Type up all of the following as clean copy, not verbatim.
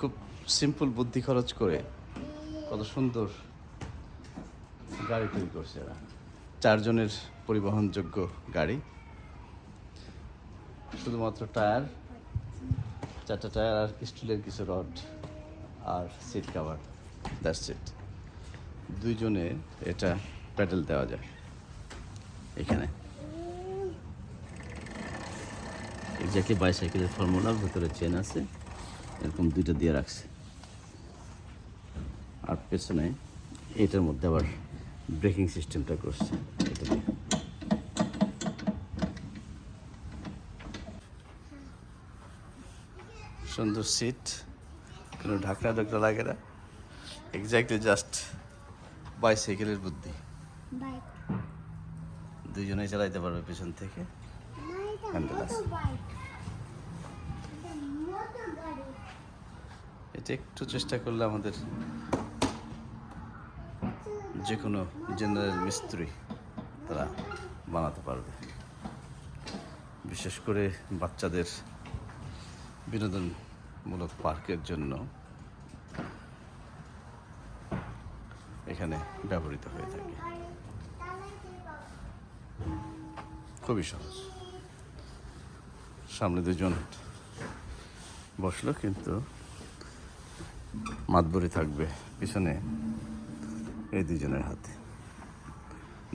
খুব সিম্পল বুদ্ধি খরচ করে কত সুন্দর গাড়ি তৈরি করছে এরা। 4 জনের পরিবহনযোগ্য গাড়ি, শুধুমাত্র টায়ার, 4টা টায়ার আর স্টিলের কিছু রড আর সিট কাভার, দ্যাটস ইট। 2 জনে এটা প্যাডেল দেওয়া যায়। এখানে এক্স্যাক্টলি বাইসাইকেলের ফর্মুলা, ভেতরে চেন আছে, এরকম 2টা দিয়ে রাখছে। আর পেছনে এটার মধ্যে আবার ব্রেকিং সিস্টেমটা করছে এটা দিয়ে। সুন্দর সিট, কোনো ঢাকনা ঢাকনা লাগে না, এক্স্যাক্টলি জাস্ট বাইসাইকেলের বুদ্ধি। 2 জনেই চালাইতে পারবে পেছন থেকে, হ্যান্ডেল আছে। এটা একটু চেষ্টা করলে আমাদের যে কোনো জেনারেল মিস্ত্রি তারা বানাতে পারবে। বিশেষ করে বাচ্চাদের বিনোদনমূলক পার্কের জন্য এখানে ব্যবহৃত হয়ে থাকে। খুবই সহজ। সামনে 2 জন বসলো, কিন্তু মাতবরি থাকবে পিছনে এই 2 জনের হাতে।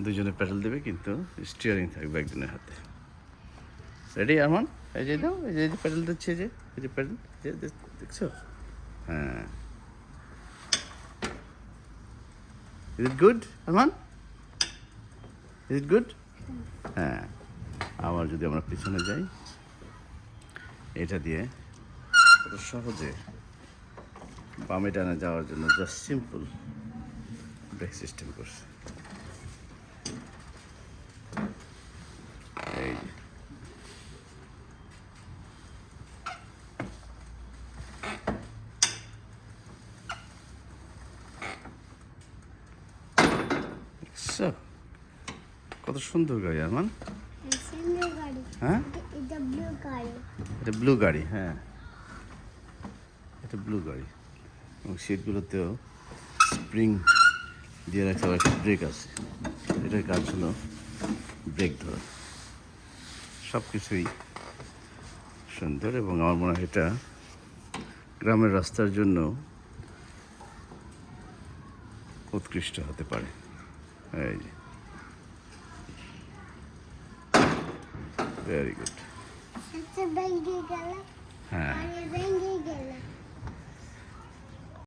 2 জনে প্যাডেল দেবে, কিন্তু স্টিয়ারিং থাকবে একজনের হাতে। রেডি আরমান? এই যে দাও, এই যে প্যাডেল দিচ্ছে, এই যে প্যাডেল, দেখছো? হ্যাঁ, is it good Arman? Is it good? হ্যাঁ। আবার যদি আমরা পিছনে যাই, এটা দিয়ে কত সহজে বামে ডানে যাওয়ার জন্য জাস্ট সিম্পল ব্রেক সিস্টেম করছে। এই যে কত সুন্দর গাড়ি আরমান। হ্যাঁ, এটা ব্লু গাড়ি। হ্যাঁ, এটা ব্লু গাড়ি, এবং সিটগুলোতেও স্প্রিং দিয়ে রাখতে হবে, একটা ব্রেক আছে। এটার কাজ হলো ব্রেক ধরা। সব কিছুই সুন্দর, এবং আমার মনে হয় এটা গ্রামের রাস্তার জন্য উৎকৃষ্ট হতে পারে। এই যে, ভেরি গুড। হ্যাঁ,